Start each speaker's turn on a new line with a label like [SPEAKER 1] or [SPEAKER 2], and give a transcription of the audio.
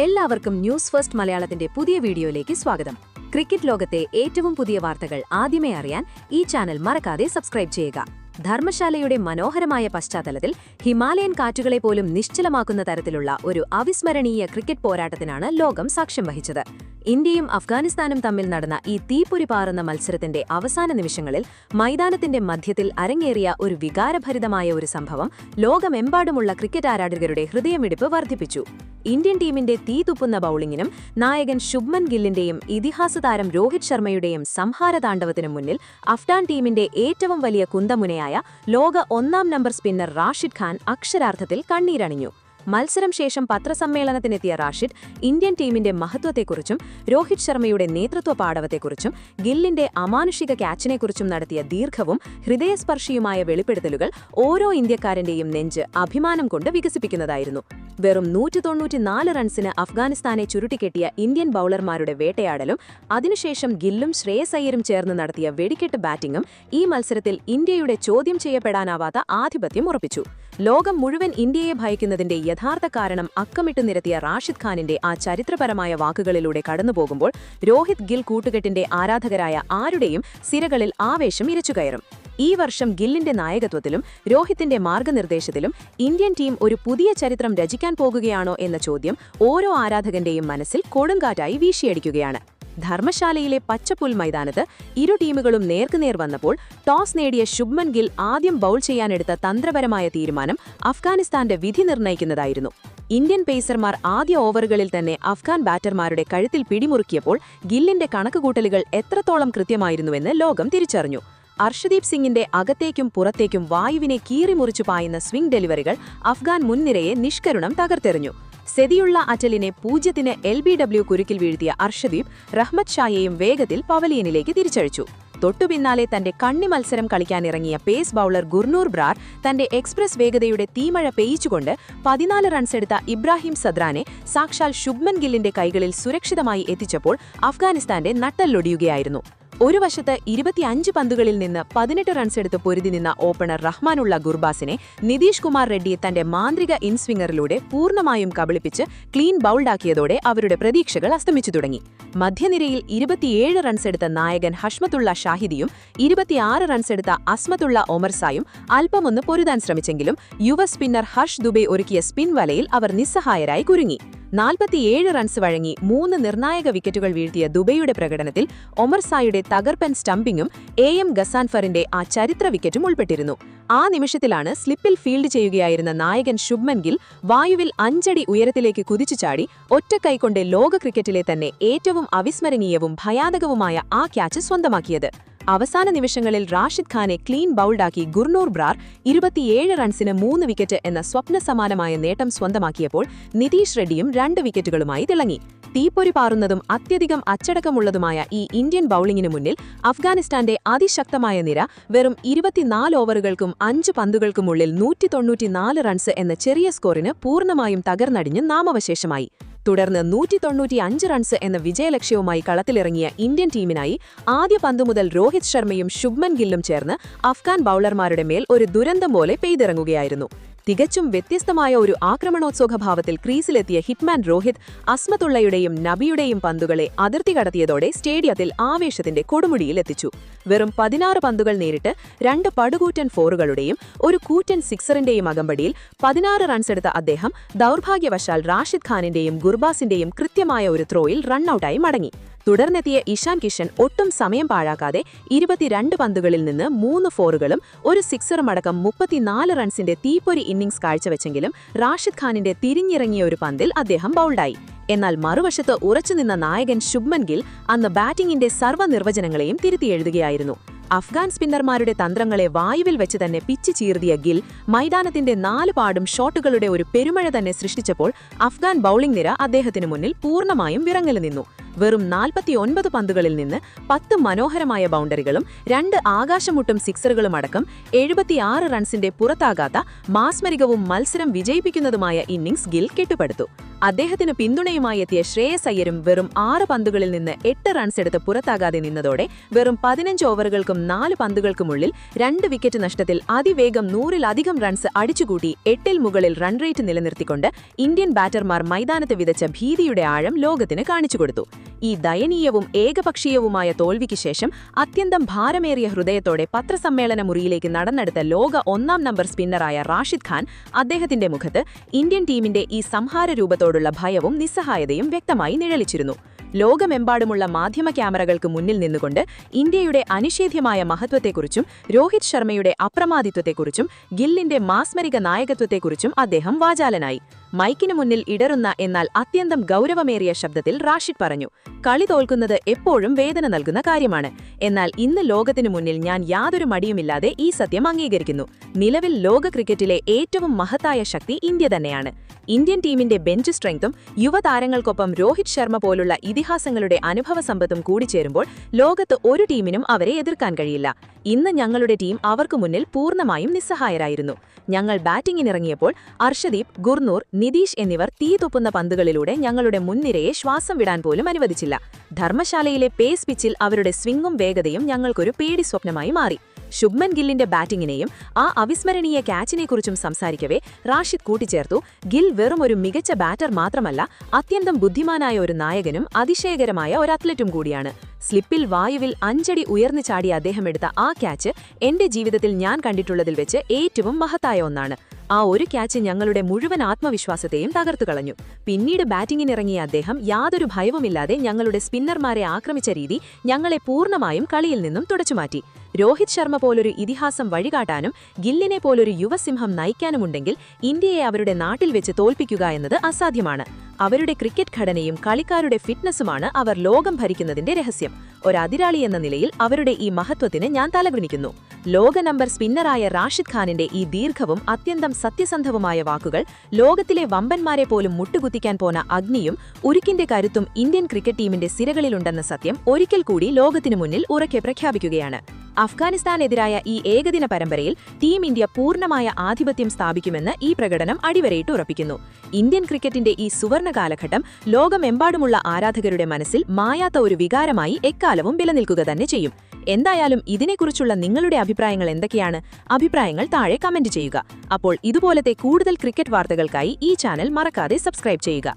[SPEAKER 1] എല്ലാവർക്കും news first മലയാളത്തിന്റെ പുതിയ വീഡിയോയിലേക്ക് സ്വാഗതം. ക്രിക്കറ്റ് ലോകത്തെ ഏറ്റവും പുതിയ വാർത്തകൾ ആദ്യമേ അറിയാൻ ഈ ചാനൽ മറക്കാതെ സബ്സ്ക്രൈബ് ചെയ്യുക. ധർമ്മശാലയുടെ മനോഹരമായ പശ്ചാത്തലത്തിൽ ഹിമാലയൻ കാറ്റുകളെ പോലും നിശ്ചലമാക്കുന്ന തരത്തിലുള്ള ഒരു അവിസ്മരണീയ ക്രിക്കറ്റ് പോരാട്ടത്തിനാണ് ലോകം സാക്ഷ്യം വഹിച്ചത്. ഇന്ത്യയും അഫ്ഗാനിസ്ഥാനും തമ്മിൽ നടന്ന ഈ തീപ്പൊരി പാറുന്ന മത്സരത്തിന്റെ അവസാന നിമിഷങ്ങളിൽ മൈതാനത്തിന്റെ മധ്യത്തിൽ അരങ്ങേറിയ ഒരു വികാരഭരിതമായ ഒരു സംഭവം ലോകമെമ്പാടുമുള്ള ക്രിക്കറ്റ് ആരാധകരുടെ ഹൃദയമിടിപ്പ് വർദ്ധിപ്പിച്ചു. ഇന്ത്യൻ ടീമിന്റെ തീതുപ്പുന്ന ബൌളിംഗിനും നായകൻ ശുഭ്മൻ ഗില്ലിന്റെയും ഇതിഹാസ താരം രോഹിത് ശർമ്മയുടെയും സംഹാരതാണ്ഡവത്തിനു മുന്നിൽ അഫ്ഗാൻ ടീമിന്റെ ഏറ്റവും വലിയ കുന്തമുനയായ ലോക 1-ാം നമ്പർ സ്പിന്നർ റാഷിദ് ഖാൻ അക്ഷരാർത്ഥത്തിൽ കണ്ണീരണിഞ്ഞു. മത്സരം ശേഷം പത്രസമ്മേളനത്തിനെത്തിയ റാഷിദ് ഇന്ത്യൻ ടീമിന്റെ മഹത്വത്തെക്കുറിച്ചും രോഹിത് ശർമ്മയുടെ നേതൃത്വ പാടവത്തെക്കുറിച്ചും ഗില്ലിന്റെ അമാനുഷിക ക്യാച്ചിനെക്കുറിച്ചും നടത്തിയ ദീർഘവും ഹൃദയസ്പർശിയുമായ വെളിപ്പെടുത്തലുകൾ ഓരോ ഇന്ത്യക്കാരന്റെയും നെഞ്ച് അഭിമാനം കൊണ്ട് വികസിപ്പിക്കുന്നതായിരുന്നു. വെറും 194 റൺസിന് അഫ്ഗാനിസ്ഥാനെ ചുരുട്ടിക്കെട്ടിയ ഇന്ത്യൻ ബൌളർമാരുടെ വേട്ടയാടലും അതിനുശേഷം ഗില്ലും ശ്രേയസ് അയ്യരും ചേർന്ന് നടത്തിയ വെടിക്കെട്ട് ബാറ്റിംഗും ഈ മത്സരത്തിൽ ഇന്ത്യയുടെ ചോദ്യം ചെയ്യപ്പെടാനാവാത്ത ആധിപത്യം ഉറപ്പിച്ചു. ലോകം മുഴുവൻ ഇന്ത്യയെ ഭയക്കുന്നതിന്റെ യഥാർത്ഥ കാരണം അക്കമിട്ടു നിരത്തിയ റാഷിദ് ഖാനിന്റെ ആ ചരിത്രപരമായ വാക്കുകളിലൂടെ കടന്നുപോകുമ്പോൾ രോഹിത് ഗിൽ കൂട്ടുകെട്ടിന്റെ ആരാധകരായ ആരുടെയും സിരകളിൽ ആവേശം ഇരച്ചുകയറും. ഈ വർഷം ഗില്ലിന്റെ നായകത്വത്തിലും രോഹിത്തിന്റെ മാർഗനിർദ്ദേശത്തിലും ഇന്ത്യൻ ടീം ഒരു പുതിയ ചരിത്രം രചിക്കാൻ പോകുകയാണോ എന്ന ചോദ്യം ഓരോ ആരാധകന്റെയും മനസ്സിൽ കൊടുങ്കാറ്റായി വീശിയടിക്കുകയാണ്. ധർമ്മശാലയിലെ പച്ചപ്പുൽ മൈതാനത്ത് ഇരു ടീമുകളും നേർക്കുനേർ വന്നപ്പോൾ ടോസ് നേടിയ ശുഭ്മൻ ഗിൽ ആദ്യം ബൌൾ ചെയ്യാനെടുത്ത തന്ത്രപരമായ തീരുമാനം അഫ്ഗാനിസ്ഥാന്റെ വിധി നിർണ്ണയിക്കുന്നതായിരുന്നു. ഇന്ത്യൻ പേസർമാർ ആദ്യ ഓവറുകളിൽ തന്നെ അഫ്ഗാൻ ബാറ്റർമാരുടെ കഴുത്തിൽ പിടിമുറുക്കിയപ്പോൾ ഗില്ലിന്റെ കണക്കുകൂട്ടലുകൾ എത്രത്തോളം കൃത്യമായിരുന്നുവെന്ന് ലോകം തിരിച്ചറിഞ്ഞു. അർഷദീപ് സിംഗിന്റെ അകത്തേക്കും പുറത്തേക്കും വായുവിനെ കീറിമുറിച്ചു പായുന്ന സ്വിംഗ് ഡെലിവറികൾ അഫ്ഗാൻ മുൻനിരയെ നിഷ്കരുണം തകർത്തെറിഞ്ഞു. സെതിയുള്ള അറ്റലിനെ 0-ന് LBW കുരുക്കിൽ വീഴ്ത്തിയ അർഷദീപ് റഹ്മത്ത് ഷായെയും വേഗത്തിൽ പവലിയനിലേക്ക് തിരിച്ചഴിച്ചു. തൊട്ടുപിന്നാലെ തന്റെ കണ്ണി മത്സരം കളിക്കാനിറങ്ങിയ പേസ് ബൌളർ ഗുർനൂർ ബ്രാർ തന്റെ എക്സ്പ്രസ് വേഗതയുടെ തീമഴ പെയ്യിച്ചുകൊണ്ട് 14 റൺസെടുത്ത ഇബ്രാഹിം സദ്രാനെ സാക്ഷാൽ ശുഭ്മൻ ഗില്ലിന്റെ കൈകളിൽ സുരക്ഷിതമായി എത്തിച്ചപ്പോൾ അഫ്ഗാനിസ്ഥാന്റെ നട്ടെല്ലൊടിയുകയായിരുന്നു. ഒരു വശത്ത് 25 പന്തുകളിൽ നിന്ന് 18 റൺസെടുത്ത് പൊരുതി നിന്ന ഓപ്പണർ റഹ്മാനുള്ള ഗുർബാസിനെ നിതീഷ് കുമാർ റെഡ്ഡി തന്റെ മാന്ത്രിക ഇൻസ്വിംഗറിലൂടെ പൂർണ്ണമായും കബളിപ്പിച്ച് ക്ലീൻ ബൌൾഡാക്കിയതോടെ അവരുടെ പ്രതീക്ഷകൾ അസ്തമിച്ചു തുടങ്ങി. മധ്യനിരയിൽ 27 റൺസെടുത്ത നായകൻ ഹഷ്മത്തുള്ള ഷാഹിദിയും 26 റൺസെടുത്ത അസ്മത്തുള്ള ഒമർസായും അല്പമൊന്ന് പൊരുതാൻ ശ്രമിച്ചെങ്കിലും യുവ സ്പിന്നർ ഹർഷ് ദുബെ ഒരുക്കിയ സ്പിൻ വലയിൽ അവർ നിസ്സഹായരായി കുരുങ്ങി. 47 റൺസ് വഴങ്ങി 3 നിർണായക വിക്കറ്റുകൾ വീഴ്ത്തിയ ദുബൈയുടെ പ്രകടനത്തിൽ ഒമർസായുടെ തകർപ്പൻ സ്റ്റംപിങ്ങും AM ഗസാൻഫറിന്റെ ആ ചരിത്ര വിക്കറ്റും ഉൾപ്പെട്ടിരുന്നു. ആ നിമിഷത്തിലാണ് സ്ലിപ്പിൽ ഫീൽഡ് ചെയ്യുകയായിരുന്ന നായകൻ ശുഭ്മൻ ഗിൽ വായുവിൽ 5 അടി ഉയരത്തിലേക്ക് കുതിച്ചു ചാടി ഒറ്റക്കൈകൊണ്ട് ലോക ക്രിക്കറ്റിലെ തന്നെ ഏറ്റവും അവിസ്മരണീയവും ഭയാനകവുമായ ആ ക്യാച്ച് സ്വന്തമാക്കിയത്. അവസാന നിമിഷങ്ങളിൽ റാഷിദ് ഖാനെ ക്ലീൻ ബൌൾഡാക്കി ഗുർനൂർ ബ്രാർ 27 റൺസിന് 3 വിക്കറ്റ് എന്ന സ്വപ്നസമാനമായ നേട്ടം സ്വന്തമാക്കിയപ്പോൾ നിതീഷ് റെഡ്ഡിയും 2 വിക്കറ്റുകളുമായി തിളങ്ങി. തീപ്പൊരി പാറുന്നതും അത്യധികം അച്ചടക്കമുള്ളതുമായ ഈ ഇന്ത്യൻ ബൌളിംഗിനു മുന്നിൽ അഫ്ഗാനിസ്ഥാന്റെ അതിശക്തമായ നിര വെറും 24 ഓവറുകൾക്കും 5 പന്തുകൾക്കുമുള്ളിൽ 194 റൺസ് എന്ന ചെറിയ സ്കോറിന് പൂർണ്ണമായും തകർന്നടിഞ്ഞ് നാമവശേഷമായി. തുടർന്ന് 195 റൺസ് എന്ന വിജയലക്ഷ്യവുമായി കളത്തിലിറങ്ങിയ ഇന്ത്യൻ ടീമിനായി ആദ്യ പന്തു മുതൽ രോഹിത് ശർമ്മയും ശുഭ്മൻ ഗില്ലും ചേർന്ന് അഫ്ഗാൻ ബൌളർമാരുടെ മേൽ ഒരു ദുരന്തം പോലെ പെയ്തിറങ്ങുകയായിരുന്നു. തികച്ചും വ്യത്യസ്തമായ ഒരു ആക്രമണോത്സുകഭാവത്തിൽ ക്രീസിലെത്തിയ ഹിറ്റ്മാൻ രോഹിത് അസ്മത്തുള്ളയുടെയും നബിയുടെയും പന്തുകളെ അതിർത്തി കടത്തിയതോടെ സ്റ്റേഡിയത്തിൽ ആവേശത്തിന്റെ കൊടുമുടിയിലെത്തിച്ചു. വെറും 16 പന്തുകൾ നേരിട്ട് 2 പടുകൂറ്റൻ ഫോറുകളുടെയും ഒരു കൂറ്റൻ സിക്സറിന്റെയും അകമ്പടിയിൽ 16 റൺസെടുത്ത അദ്ദേഹം ദൗർഭാഗ്യവശാൽ റാഷിദ് ഖാനിന്റെയും ഗുർബാസിന്റെയും കൃത്യമായ ഒരു ത്രോയിൽ റണ്ണൌട്ടായി മടങ്ങി. തുടർന്നെത്തിയ ഇഷാൻ കിഷൻ ഒട്ടും സമയം പാഴാക്കാതെ 22 പന്തുകളിൽ നിന്ന് 3 ഫോറുകളും ഒരു സിക്സറുമടക്കം 34 റൺസിന്റെ തീപ്പൊരി ഇന്നിംഗ്സ് കാഴ്ചവെച്ചെങ്കിലും റാഷിദ് ഖാനിന്റെ തിരിഞ്ഞിറങ്ങിയ ഒരു പന്തിൽ അദ്ദേഹം ബൌൾഡായി. എന്നാൽ മറുവശത്ത് ഉറച്ചുനിന്ന നായകൻ ശുഭ്മൻ ഗിൽ അന്ന് ബാറ്റിംഗിന്റെ സർവ്വനിർവചനങ്ങളെയും തിരുത്തിയെഴുതുകയായിരുന്നു. അഫ്ഗാൻ സ്പിന്നർമാരുടെ തന്ത്രങ്ങളെ വായുവിൽ വെച്ച് തന്നെ പിച്ച് ചീർത്തിയ ഗിൽ മൈതാനത്തിന്റെ 4 പാടും ഷോട്ടുകളുടെ ഒരു പെരുമഴ തന്നെ സൃഷ്ടിച്ചപ്പോൾ അഫ്ഗാൻ ബൌളിംഗ് നിര അദ്ദേഹത്തിനു മുന്നിൽ പൂർണ്ണമായും വിറങ്ങലു നിന്നു.
[SPEAKER 2] വെറും 49 പന്തുകളിൽ നിന്ന് 10 മനോഹരമായ ബൗണ്ടറികളും 2 ആകാശമുട്ടും സിക്സറുകളും അടക്കം 76 റൺസിന്റെ പുറത്താകാത്ത മാസ്മരികവും മത്സരം വിജയിപ്പിക്കുന്നതുമായ ഇന്നിംഗ്സ് ഗിൽ കെട്ടുപടുത്തു. അദ്ദേഹത്തിന് പിന്തുണയുമായി എത്തിയ ശ്രേയസ് അയ്യരും വെറും 6 പന്തുകളിൽ നിന്ന് 8 റൺസ് എടുത്ത് പുറത്താകാതെ നിന്നതോടെ വെറും 15 ഓവറുകൾക്കും 4 പന്തുകൾക്കുമുള്ളിൽ 2 വിക്കറ്റ് നഷ്ടത്തിൽ അതിവേഗം 100-ലധികം റൺസ് അടിച്ചുകൂട്ടി 8-ൽ മുകളിൽ റൺ റേറ്റ് നിലനിർത്തിക്കൊണ്ട് ഇന്ത്യൻ ബാറ്റർമാർ മൈതാനത്ത് വിതച്ച ഭീതിയുടെ ആഴം ലോകത്തിന് കാണിച്ചുകൊടുത്തു. ഈ ദയനീയവും ഏകപക്ഷീയവുമായ തോൽവിക്ക് ശേഷം അത്യന്തം ഭാരമേറിയ ഹൃദയത്തോടെ പത്രസമ്മേളന മുറിയിലേക്ക് നടന്നെടുത്ത ലോക 1-ാം നമ്പർ സ്പിന്നറായ റാഷിദ് ഖാൻ അദ്ദേഹത്തിന്റെ മുഖത്ത് ഇന്ത്യൻ ടീമിന്റെ ഈ സംഹാര രൂപത്തോടുള്ള ഭയവും നിസ്സഹായതയും വ്യക്തമായി നിഴലിച്ചിരുന്നു. ലോകമെമ്പാടുമുള്ള മാധ്യമ ക്യാമറകൾക്ക് മുന്നിൽ നിന്നുകൊണ്ട് ഇന്ത്യയുടെ അനിഷേധ്യമായ മഹത്വത്തെക്കുറിച്ചും രോഹിത് ശർമ്മയുടെ അപ്രമാദിത്വത്തെക്കുറിച്ചും ഗില്ലിന്റെ മാസ്മരിക നായകത്വത്തെക്കുറിച്ചും അദ്ദേഹം വാചാലനായി. മൈക്കിനു മുന്നിൽ ഇടറുന്ന എന്നാൽ അത്യന്തം ഗൗരവമേറിയ ശബ്ദത്തിൽ റാഷിദ് പറഞ്ഞു, കളി തോൽക്കുന്നത് എപ്പോഴും വേദന നൽകുന്ന കാര്യമാണ്. എന്നാൽ ഇന്ന് ലോകത്തിനു മുന്നിൽ ഞാൻ യാതൊരു മടിയുമില്ലാതെ ഈ സത്യം അംഗീകരിക്കുന്നു. നിലവിൽ ലോക ക്രിക്കറ്റിലെ ഏറ്റവും മഹത്തായ ശക്തി ഇന്ത്യ തന്നെയാണ്. ഇന്ത്യൻ ടീമിന്റെ ബെഞ്ച് സ്ട്രെങ്തും യുവതാരങ്ങൾക്കൊപ്പം രോഹിത് ശർമ്മ പോലുള്ള ഇതിഹാസങ്ങളുടെ അനുഭവസമ്പത്തും കൂടിച്ചേരുമ്പോൾ ലോകത്ത് ഒരു ടീമിനും അവരെ എതിർക്കാൻ കഴിയില്ല. ഇന്ന് ഞങ്ങളുടെ ടീം അവർക്ക് മുന്നിൽ പൂർണ്ണമായും നിസ്സഹായരായിരുന്നു. ഞങ്ങൾ ബാറ്റിംഗിനിറങ്ങിയപ്പോൾ അർഷദീപ്, ഗുർനൂർ, നിതീഷ് എന്നിവർ തീതൊപ്പുന്ന പന്തുകളിലൂടെ ഞങ്ങളുടെ മുൻനിരയെ ശ്വാസം വിടാൻ പോലും അനുവദിച്ചില്ല. ധർമ്മശാലയിലെ പേസ് പിച്ചിൽ അവരുടെ സ്വിംഗും വേഗതയും ഞങ്ങൾക്കൊരു പേടി സ്വപ്നമായി മാറി. ശുഭ്മൻ ഗില്ലിന്റെ ബാറ്റിംഗിനെയും ആ അവിസ്മരണീയ ക്യാച്ചിനെക്കുറിച്ചും സംസാരിക്കവേ റാഷിദ് കൂട്ടിച്ചേർത്തു, ഗിൽ വെറും ഒരു മികച്ച ബാറ്റർ മാത്രമല്ല, അത്യന്തം ബുദ്ധിമാനായ ഒരു നായകനും അതിശയകരമായ ഒരു അത്ലറ്റും കൂടിയാണ്. സ്ലിപ്പിൽ വായുവിൽ 5 അടി ഉയർന്നു ചാടിയ അദ്ദേഹം എടുത്ത ആ ക്യാച്ച് എന്റെ ജീവിതത്തിൽ ഞാൻ കണ്ടിട്ടുള്ളതിൽ വെച്ച് ഏറ്റവും മഹത്തായ ഒന്നാണ്. ആ ഒരു ക്യാച്ച് ഞങ്ങളുടെ മുഴുവൻ ആത്മവിശ്വാസത്തെയും തകർത്തു കളഞ്ഞു. പിന്നീട് ബാറ്റിംഗിനിറങ്ങിയ അദ്ദേഹം യാതൊരു ഭയവുമില്ലാതെ ഞങ്ങളുടെ സ്പിന്നർമാരെ ആക്രമിച്ച രീതി ഞങ്ങളെ പൂർണ്ണമായും കളിയിൽ നിന്നും തുടച്ചുമാറ്റി. രോഹിത് ശർമ്മ പോലൊരു ഇതിഹാസം വഴികാട്ടാനും ഗില്ലിനെ പോലൊരു യുവസിംഹം നയിക്കാനുമുണ്ടെങ്കിൽ ഇന്ത്യയെ അവരുടെ നാട്ടിൽ വെച്ച് തോൽപ്പിക്കുക എന്നത് അസാധ്യമാണ്. അവരുടെ ക്രിക്കറ്റ് ഘടനയും കളിക്കാരുടെ ഫിറ്റ്നസുമാണ് അവർ ലോകം ഭരിക്കുന്നതിന്റെ രഹസ്യം. ഒരതിരാളി എന്ന നിലയിൽ അവരുടെ ഈ മഹത്വത്തിന് ഞാൻ തലകുനിക്കുന്നു. ലോക നമ്പർ സ്പിന്നറായ റാഷിദ് ഖാനിന്റെ ഈ ദീർഘവും അത്യന്തം സത്യസന്ധവുമായ വാക്കുകൾ ലോകത്തിലെ വമ്പന്മാരെ പോലും മുട്ടുകുത്തിക്കാൻ പോന്ന അഗ്നിയും ഉരുക്കിന്റെ കരുത്തും ഇന്ത്യൻ ക്രിക്കറ്റ് ടീമിന്റെ സിരകളിലുണ്ടെന്ന സത്യം ഒരിക്കൽ കൂടി ലോകത്തിനു മുന്നിൽ ഉറക്കെ പ്രഖ്യാപിക്കുകയാണ്. അഫ്ഗാനിസ്ഥാനെതിരായ ഈ ഏകദിന പരമ്പരയിൽ ടീം ഇന്ത്യ പൂർണ്ണമായ ആധിപത്യം സ്ഥാപിക്കുമെന്ന് ഈ പ്രകടനം അടിവരയിട്ട് ഉറപ്പിക്കുന്നു. ഇന്ത്യൻ ക്രിക്കറ്റിന്റെ ഈ സുവർണ കാലഘട്ടം ലോകമെമ്പാടുമുള്ള ആരാധകരുടെ മനസ്സിൽ മായാത്ത ഒരു വികാരമായി എക്കാലവും നിലനിൽക്കുക തന്നെ ചെയ്യും. എന്തായാലും ഇതിനെക്കുറിച്ചുള്ള നിങ്ങളുടെ അഭിപ്രായങ്ങൾ എന്തൊക്കെയാണ്? അഭിപ്രായങ്ങൾ താഴെ കമന്റ് ചെയ്യുക. അപ്പോൾ ഇതുപോലത്തെ കൂടുതൽ ക്രിക്കറ്റ് വാർത്തകൾക്കായി ഈ ചാനൽ മറക്കാതെ സബ്സ്ക്രൈബ് ചെയ്യുക.